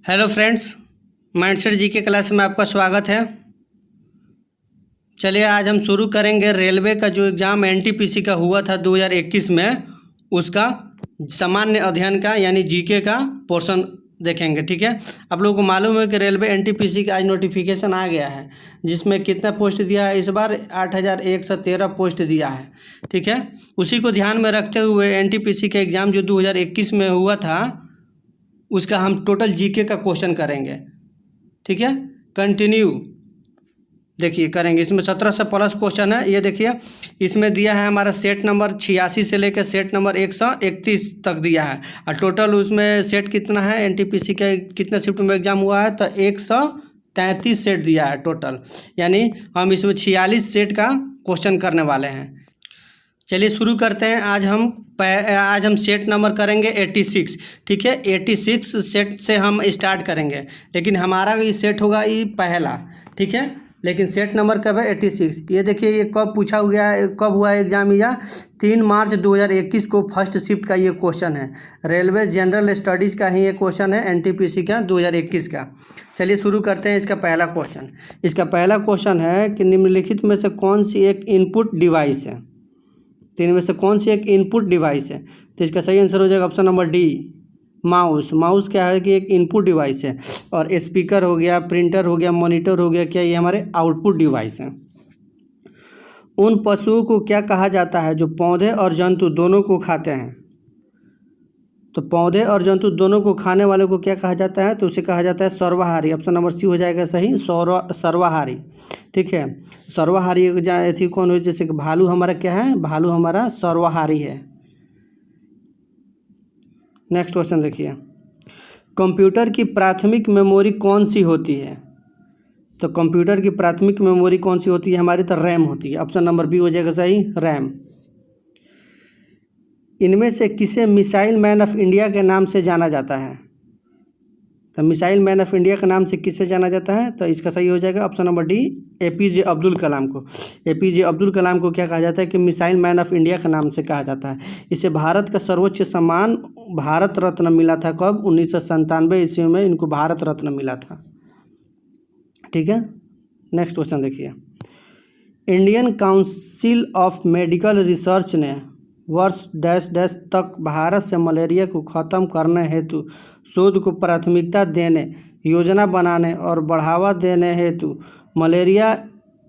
Hello friends, mindset जी के class में आपका स्वागत है। चलिए आज हम शुरू करेंगे रेलवे का जो एग्ज़ाम एनटीपीसी का हुआ था 2021 में, उसका सामान्य अध्ययन का यानी जीके का पोर्शन देखेंगे। ठीक है, आप लोगों को मालूम है कि रेलवे एनटीपीसी का आज नोटिफिकेशन आ गया है, जिसमें कितना पोस्ट दिया है इस बार 8113 पोस्ट दिया है। ठीक है, उसी को ध्यान में रखते हुए एनटीपीसी का एग्ज़ाम जो 2021 में हुआ था उसका हम टोटल जीके का क्वेश्चन करेंगे। ठीक है, कंटिन्यू देखिए करेंगे। इसमें 1700 प्लस क्वेश्चन है। ये देखिए इसमें दिया है हमारा सेट नंबर 86 से लेकर सेट नंबर 131 तक दिया है, और टोटल उसमें सेट कितना है, एनटीपीसी का कितना शिफ्ट में एग्जाम हुआ है तो 133 सेट दिया है टोटल, यानी हम इसमें 46 सेट का क्वेश्चन करने वाले हैं। चलिए शुरू करते हैं। आज हम सेट नंबर करेंगे 86। ठीक है, 86 सेट से हम स्टार्ट करेंगे, लेकिन हमारा ये सेट होगा ये पहला। ठीक है, लेकिन सेट नंबर कब है 86। ये देखिए ये कब पूछा गया है, कब हुआ है एग्जाम, या 3 मार्च 2021 को फर्स्ट शिफ्ट का ये क्वेश्चन है। रेलवे जनरल स्टडीज़ का ही ये क्वेश्चन है एनटीपीसी का 2021 का। चलिए शुरू करते हैं इसका पहला क्वेश्चन। इसका पहला क्वेश्चन है कि निम्नलिखित में से कौन सी एक इनपुट डिवाइस है, तीन में से कौन सी एक इनपुट डिवाइस है। तो इसका सही आंसर हो जाएगा option number D, mouse. Mouse क्या है कि एक इनपुट डिवाइस है, और स्पीकर हो गया, प्रिंटर हो गया, मॉनिटर हो गया, क्या ये हमारे आउटपुट डिवाइस हैं। उन पशुओं को क्या कहा जाता है जो पौधे और जंतु दोनों को खाते हैं। तो पौधे और जंतु दोनों को खाने वाले को क्या कहा जाता है, तो उसे कहा जाता है सर्वाहारी। ऑप्शन नंबर सी हो जाएगा सही, सर्वाहारी। ठीक है, सर्वाहारी थी कौन हुई, जैसे कि भालू हमारा क्या है, भालू हमारा सर्वाहारी है। नेक्स्ट क्वेश्चन देखिए, कंप्यूटर की प्राथमिक मेमोरी कौन सी होती है। तो कंप्यूटर की प्राथमिक मेमोरी कौन सी होती है हमारी, तो रैम होती है। ऑप्शन नंबर बी हो जाएगा सही, रैम। इनमें से किसे मिसाइल मैन ऑफ इंडिया के नाम से जाना जाता है। तो मिसाइल मैन ऑफ इंडिया के नाम से किससे जाना जाता है, तो इसका सही हो जाएगा option number D, APJ Abdul Kalam को। एपीजे अब्दुल कलाम को क्या कहा जाता है कि मिसाइल मैन ऑफ इंडिया के नाम से कहा जाता है। इसे भारत का सर्वोच्च सम्मान भारत रत्न मिला था कब, 1997 ईस्वी में इनको भारत रत्न मिला था। ठीक है, नेक्स्ट क्वेश्चन देखिए, Indian council of medical research ने वर्ष डैश डैश तक भारत से मलेरिया को ख़त्म करने हेतु शोध को प्राथमिकता देने, योजना बनाने और बढ़ावा देने हेतु malaria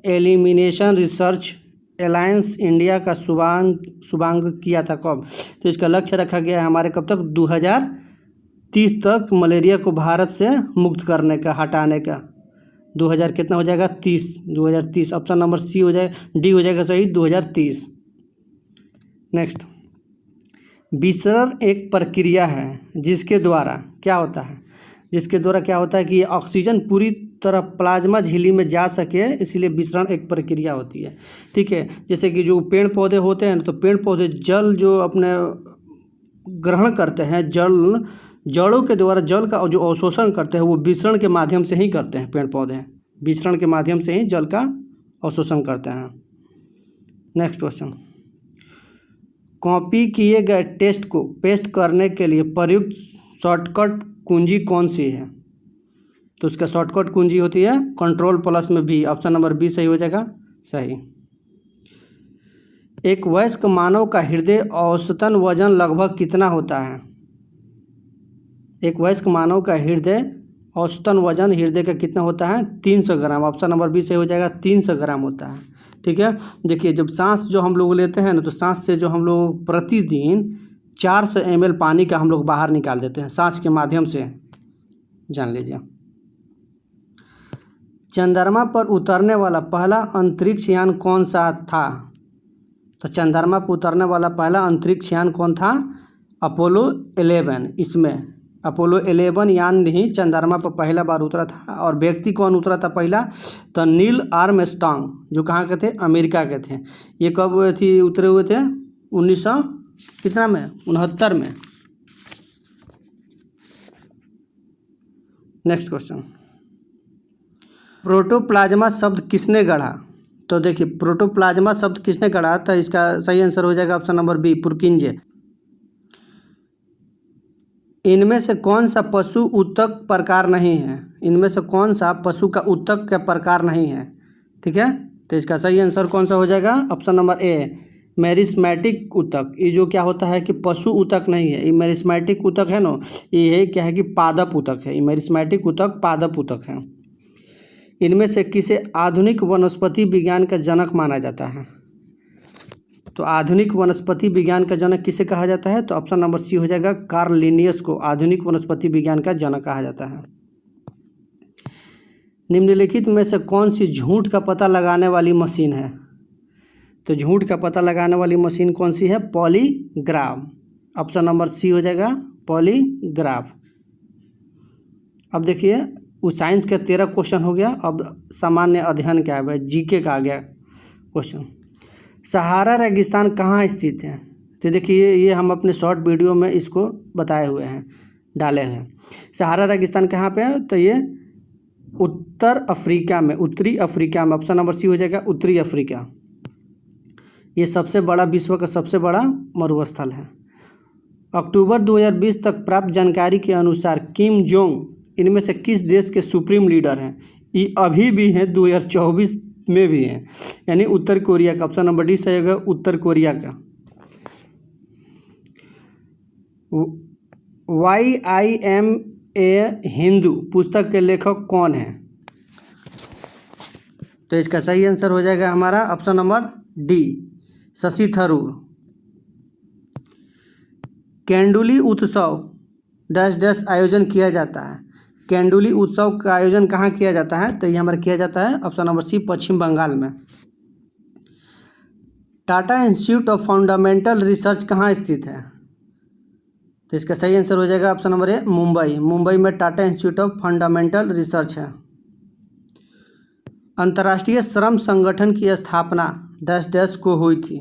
elimination research alliance India का शुभारंभ किया था कब। तो इसका लक्ष्य रखा गया है हमारे कब तक, 2030 तक मलेरिया को भारत से मुक्त करने का, हटाने का। 2000 कितना हो जाएगा, 2030। ऑप्शन नंबर सी हो जाए, डी हो जाएगा सही, 2030। नेक्स्ट, विसरण एक प्रक्रिया है जिसके द्वारा क्या होता है, जिसके द्वारा क्या होता है कि ऑक्सीजन पूरी तरह प्लाज्मा झिल्ली में जा सके, इसलिए विसरण एक प्रक्रिया होती है। ठीक है, जैसे कि जो पेड़ पौधे होते हैं तो पेड़ पौधे जल जो अपने ग्रहण करते हैं, जड़ों के द्वारा जल का जो अवशोषण करते हैं वो विसरण के माध्यम से ही करते हैं। पेड़ पौधे विसरण के माध्यम से ही जल का अवशोषण करते हैं। नेक्स्ट क्वेश्चन, कॉपी किए गए टेक्स्ट को पेस्ट करने के लिए प्रयुक्त शॉर्टकट कुंजी कौन सी है। तो उसका शॉर्टकट कुंजी होती है कंट्रोल+ में भी। ऑप्शन नंबर बी सही हो जाएगा सही। एक वयस्क मानव का हृदय औसतन वजन लगभग कितना होता है। एक वयस्क मानव का हृदय औसतन वजन हृदय का कितना होता है, 300 ग्राम। ऑप्शन नंबर बी सही हो जाएगा, 300 ग्राम होता है। ठीक है, देखिए जब सांस जो हम लोग लेते हैं ना, तो सांस से जो हम लोग प्रतिदिन 400 ml पानी का हम लोग बाहर निकाल देते हैं सांस के माध्यम से, जान लीजिए। चंद्रमा पर उतरने वाला पहला अंतरिक्ष यान कौन सा था। तो चंद्रमा पर उतरने वाला पहला अंतरिक्ष यान कौन था, अपोलो 11। इसमें अपोलो 11 यान ही चंद्रमा पर पहला बार उतरा था। और व्यक्ति कौन उतरा था पहला, तो नील आर्मस्ट्रांग, जो कहाँ के थे, अमेरिका के थे। ये कब थी उतरे हुए थे, 1900 कितना में, 69 में। नेक्स्ट क्वेश्चन, प्रोटोप्लाज्मा शब्द किसने गढ़ा। तो देखिए प्रोटोप्लाज्मा शब्द किसने गढ़ा, तो इसका सही आंसर हो जाएगा ऑप्शन नंबर बी, पुरकिंजे। इनमें से कौन सा पशु ऊतक प्रकार नहीं है? इनमें से कौन सा पशु का ऊतक का प्रकार नहीं है? ठीक है, तो इसका सही आंसर कौन सा हो जाएगा? ऑप्शन नंबर ए, मेरिस्मेटिक ऊतक। ये जो क्या होता है कि पशु ऊतक नहीं है, ये मेरिस्मेटिक ऊतक है ना, ये क्या है कि पादप ऊतक है। ये मेरिस्मेटिक ऊतक पादप ऊतक है। इनमें से किसे आधुनिक वनस्पति विज्ञान का जनक माना जाता है? तो आधुनिक वनस्पति विज्ञान का जनक किसे कहा जाता है? तो ऑप्शन नंबर सी हो जाएगा, कार्ल लिनियस को आधुनिक वनस्पति विज्ञान का जनक कहा जाता है। निम्नलिखित में से कौन सी झूठ का पता लगाने वाली मशीन है? तो झूठ का पता लगाने वाली मशीन कौन सी है? पॉलीग्राफ। ऑप्शन नंबर सी हो जाएगा, पॉलीग्राफ। अब देखिए, वो साइंस का 13 क्वेश्चन हो गया। अब सामान्य अध्ययन क्या है, जीके का आ गया क्वेश्चन। सहारा रेगिस्तान कहाँ स्थित है? तो देखिए, ये हम अपने शॉर्ट वीडियो में इसको बताए हुए हैं, डाले हैं। सहारा रेगिस्तान कहाँ पे है? तो ये उत्तर अफ्रीका में, उत्तरी अफ्रीका में। ऑप्शन नंबर सी हो जाएगा, उत्तरी अफ्रीका। ये सबसे बड़ा, विश्व का सबसे बड़ा मरुस्थल है। अक्टूबर 2020 तक प्राप्त जानकारी के अनुसार किम जोंग इनमें से किस देश के सुप्रीम लीडर हैं? ये अभी भी हैं, 2024 में भी हैं, यानी उत्तर कोरिया का। ऑप्शन नंबर डी सही होगा, उत्तर कोरिया का। YIMA हिंदू पुस्तक के लेखक कौन है? तो इसका सही आंसर हो जाएगा हमारा option number D, Shashi Tharoor. Kenduli उत्सव डैश डैश आयोजन किया जाता है। केंडुली उत्सव का आयोजन कहाँ किया जाता है? तो ये हमारा किया जाता है option number C, Paschim Bangal में। Tata institute of fundamental research कहाँ स्थित है? तो इसका सही आंसर हो जाएगा option number A, Mumbai. Mumbai में Tata institute of fundamental research है। अंतर्राष्ट्रीय श्रम संगठन की स्थापना डैश डैश को हुई थी।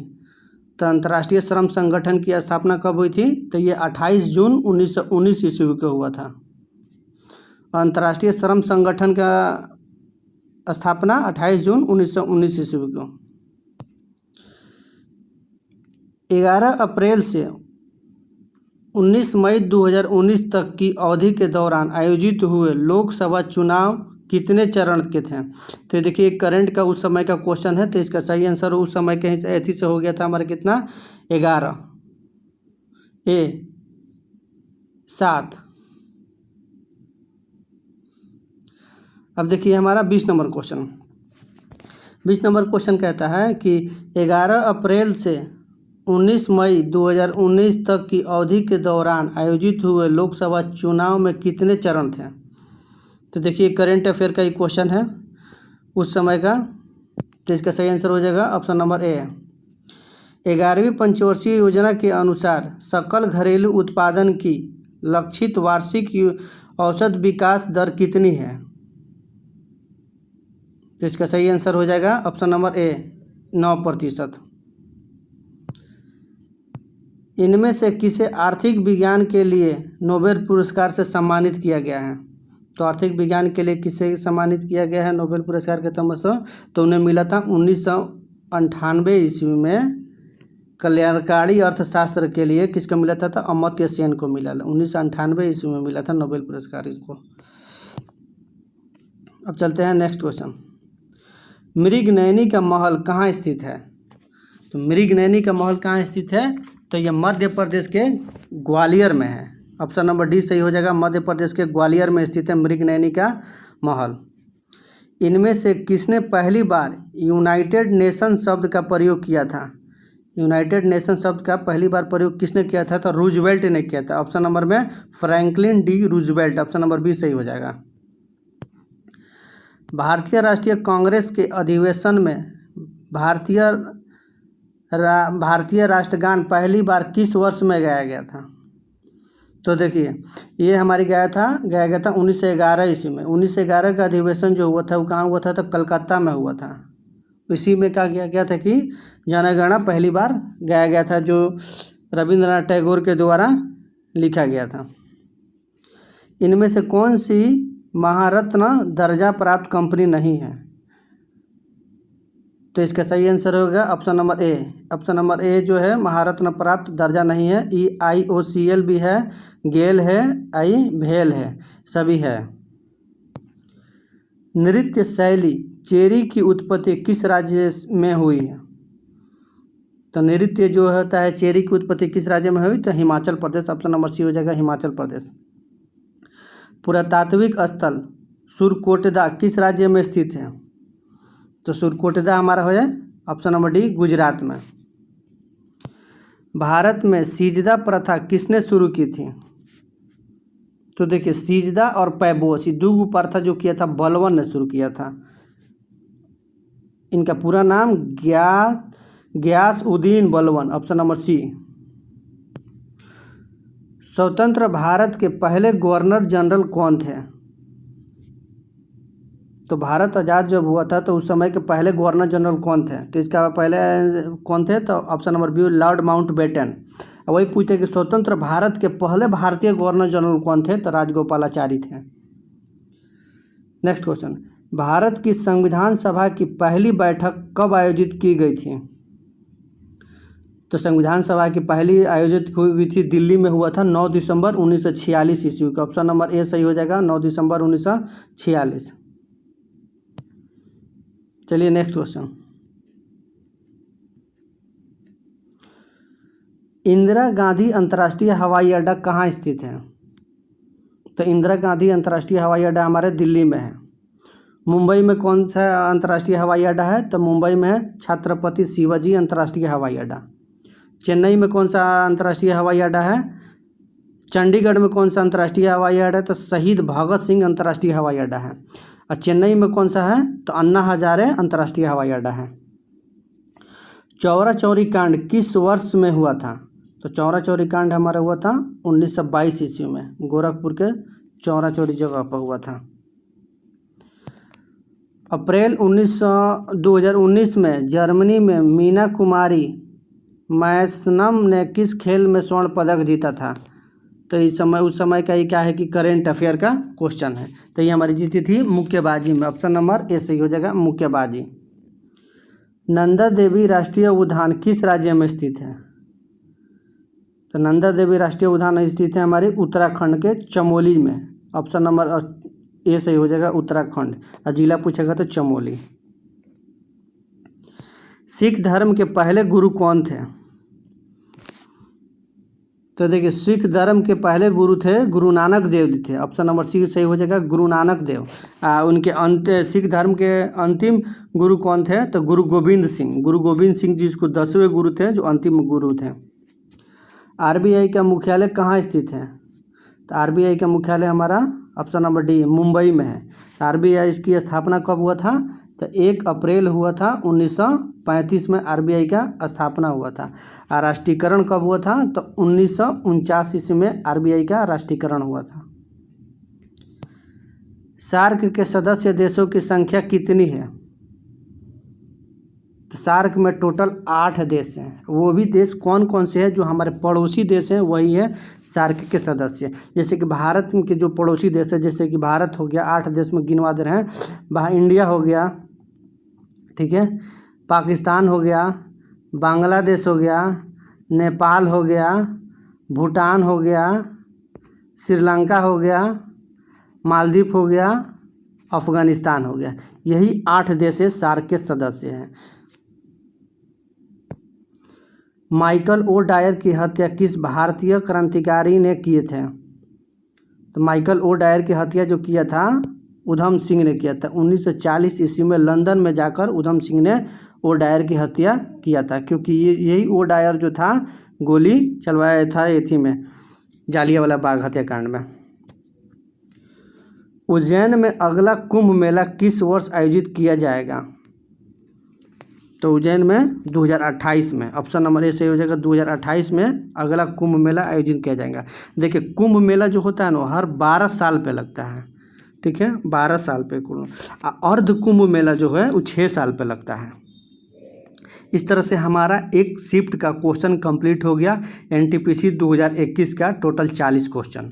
तो अंतर्राष्ट्रीय श्रम संगठन की स्थापना कब हुई थी? तो ये 28 जून 1919 ईस्वी को हुआ था। अंतर्राष्ट्रीय श्रम संगठन का स्थापना 28 जून 1919 ईस्वी को। 11 अप्रैल से 19 मई 2019 तक की अवधि के दौरान आयोजित हुए लोकसभा चुनाव कितने चरण के थे? तो देखिए, करंट का उस समय का क्वेश्चन है, तो इसका सही आंसर उस समय के ऐसी से हो गया था हमारा कितना, 11 ए 7। अब देखिए हमारा 20 नंबर क्वेश्चन। 20 नंबर क्वेश्चन कहता है कि 11 अप्रैल से 19 मई 2019 तक की अवधि के दौरान आयोजित हुए लोकसभा चुनाव में कितने चरण थे? तो देखिए, करंट अफेयर का ही क्वेश्चन है उस समय का, तो इसका सही आंसर हो जाएगा ऑप्शन नंबर ए। 11वीं पंचवर्षीय योजना के अनुसार सकल घरेलू उत्पादन की लक्षित वार्षिक औसत विकास दर कितनी है? तो इसका सही आंसर हो जाएगा ऑप्शन नंबर ए, 9%। इनमें से किसे आर्थिक विज्ञान के लिए नोबेल पुरस्कार से सम्मानित किया गया है? तो आर्थिक विज्ञान के लिए किसे सम्मानित किया गया है नोबेल पुरस्कार के तहत से? तो उन्हें मिला था 1998 ईस्वी में कल्याणकारी अर्थशास्त्र के लिए। किसको मिला था? अमर्त्य सेन को मिला। 1998 ईस्वी में मिला था नोबेल पुरस्कार इसको। अब चलते हैं नेक्स्ट क्वेश्चन। मृगनयनी का महल कहाँ स्थित है? तो मृगनयनी का महल कहाँ स्थित है? तो यह मध्य प्रदेश के ग्वालियर में है। ऑप्शन नंबर डी सही हो जाएगा, मध्य प्रदेश के ग्वालियर में स्थित है मृगनयनी का महल। इनमें से किसने पहली बार यूनाइटेड नेशन शब्द का प्रयोग किया था? यूनाइटेड नेशन शब्द का पहली बार प्रयोग किसने किया था? तो रूजवेल्ट ने किया था। ऑप्शन नंबर में Franklin D Roosevelt. Option number B सही हो जाएगा। भारतीय राष्ट्रीय कांग्रेस के अधिवेशन में भारतीय राष्ट्रगान पहली बार किस वर्ष में गाया गया था? तो देखिए, ये हमारी गाया गया था 1911 ईस्वी में। 1911 का अधिवेशन जो हुआ था वो कहाँ हुआ था? तो कलकत्ता में हुआ था। इसी में क्या किया गया था कि जनगणना पहली बार गाया गया था, जो रविंद्रनाथ टैगोर के द्वारा लिखा गया था। इनमें से कौन सी महारत्न दर्जा प्राप्त कंपनी नहीं है? तो इसका सही आंसर होगा ऑप्शन नंबर ए। ऑप्शन नंबर ए जो है महारत्न प्राप्त दर्जा नहीं है। EIOCL भी है, गेल है, भेल है, सभी है। नृत्य शैली चेरी की उत्पत्ति किस राज्य में हुई है? तो नृत्य जो होता है चेरी की उत्पत्ति किस राज्य में हुई? तो हिमाचल प्रदेश। ऑप्शन नंबर सी हो जाएगा हिमाचल प्रदेश। पुरातात्विक स्थल सुरकोटदा किस राज्य में स्थित है? तो सुरकोटदा हमारा हो जाए ऑप्शन नंबर डी गुजरात में। भारत में सिजदा प्रथा किसने शुरू की थी? तो देखिए सिजदा और पैबोस ये दो प्रथा जो किया था बलवन ने शुरू किया था। इनका पूरा नाम Ghiyasuddin Balban. Option number C. स्वतंत्र भारत के पहले गवर्नर जनरल कौन थे? तो भारत आज़ाद जब हुआ था तो उस समय के पहले गवर्नर जनरल कौन थे? तो इसका पहले कौन थे? तो option number B lord Mountbatten. वही पूछते कि स्वतंत्र भारत के पहले भारतीय गवर्नर जनरल कौन थे? तो राजगोपालाचारी थे। नेक्स्ट क्वेश्चन, भारत की संविधान सभा की पहली बैठक कब आयोजित की गई थी? तो संविधान सभा की पहली आयोजित हुई थी दिल्ली में, हुआ था 9 दिसंबर 1946 ईस्वी का। ऑप्शन नंबर ए सही हो जाएगा 9 दिसंबर 1946। चलिए नेक्स्ट क्वेश्चन, इंदिरा गांधी अंतर्राष्ट्रीय हवाई अड्डा कहाँ स्थित है? तो इंदिरा गांधी अंतर्राष्ट्रीय हवाई अड्डा हमारे दिल्ली में है। मुंबई में कौन सा अंतर्राष्ट्रीय हवाई अड्डा है? तो मुंबई में है छत्रपति शिवाजी अंतर्राष्ट्रीय हवाई अड्डा। चेन्नई में कौन सा अंतर्राष्ट्रीय हवाई अड्डा है? चंडीगढ़ में कौन सा अंतर्राष्ट्रीय हवाई अड्डा है? तो शहीद भगत सिंह अंतर्राष्ट्रीय हवाई अड्डा है। और चेन्नई में कौन सा है? तो अन्ना हजारे अंतर्राष्ट्रीय हवाई अड्डा है। चौरा चौरी कांड किस वर्ष में हुआ था? तो चौरा चौरी कांड हमारा हुआ था 1922 ईस्वी में, गोरखपुर के चौरा चौरी जगह पर हुआ था। अप्रैल 2019 में जर्मनी में मीना कुमारी मैसनम ने किस खेल में स्वर्ण पदक जीता था? तो उस समय का ये क्या है कि करेंट अफेयर का क्वेश्चन है। तो ये हमारी जीती थी मुक्केबाजी में। ऑप्शन नंबर ए सही हो जाएगा मुक्केबाजी। नंदा देवी राष्ट्रीय उद्यान किस राज्य में स्थित है? तो नंदा देवी राष्ट्रीय उद्यान स्थित है हमारे उत्तराखंड के चमोली में। ऑप्शन नंबर ए सही हो जाएगा उत्तराखंड। और जिला पूछेगा तो चमोली। सिख धर्म के पहले गुरु कौन थे? तो देखिए सिख धर्म के पहले गुरु थे गुरु नानक देव जी थे। ऑप्शन नंबर सी सही हो जाएगा गुरु नानक देव। उनके सिख धर्म के अंतिम गुरु कौन थे? तो गुरु गोविंद सिंह। गुरु गोविंद सिंह जी इसको 10वें गुरु थे जो अंतिम गुरु थे। RBI का मुख्यालय कहाँ स्थित है? तो RBI का मुख्यालय हमारा ऑप्शन नंबर डी मुंबई में है। RBI इसकी स्थापना कब हुआ था? तो 1 अप्रैल हुआ था 1935 में RBI का स्थापना हुआ था। और राष्ट्रीयकरण कब हुआ था? तो 1949 ईस्वी में RBI का राष्ट्रीयकरण हुआ था। सार्क के सदस्य देशों की संख्या कितनी है? तो सार्क में टोटल 8 देश हैं। वो भी देश कौन कौन से हैं? जो हमारे पड़ोसी देश हैं वही है सार्क के सदस्य। जैसे कि भारत के जो पड़ोसी देश है, जैसे कि भारत हो गया, 8 देश में गिनवा दे रहे हैं। इंडिया हो गया, ठीक है, पाकिस्तान हो गया, बांग्लादेश हो गया, नेपाल हो गया, भूटान हो गया, श्रीलंका हो गया, मालदीव हो गया, अफगानिस्तान हो गया। यही 8 देश सार्क के सदस्य हैं। माइकल ओ डायर की हत्या किस भारतीय क्रांतिकारी ने किए थे? तो माइकल ओ डायर की हत्या जो किया था उधम सिंह ने किया था। 1940 ईस्वी में लंदन में जाकर उधम सिंह ने ओ डायर की हत्या किया था, क्योंकि यही ओ डायर जो था गोली चलवाया था एथी में जालियांवाला बाग हत्याकांड में। उज्जैन में अगला कुंभ मेला किस वर्ष आयोजित किया जाएगा? तो उज्जैन में 2028 में। ऑप्शन नंबर ए सही हो जाएगा 2028 में अगला कुंभ मेला आयोजित किया जाएगा। देखिए कुंभ मेला जो होता है ना हर 12 साल पे लगता है, ठीक है, 12 साल पे। अर्ध कुंभ मेला जो है वो 6 साल पे लगता है। इस तरह से हमारा एक शिफ्ट का क्वेश्चन कंप्लीट हो गया। NTPC 2021 का टोटल 40 क्वेश्चन।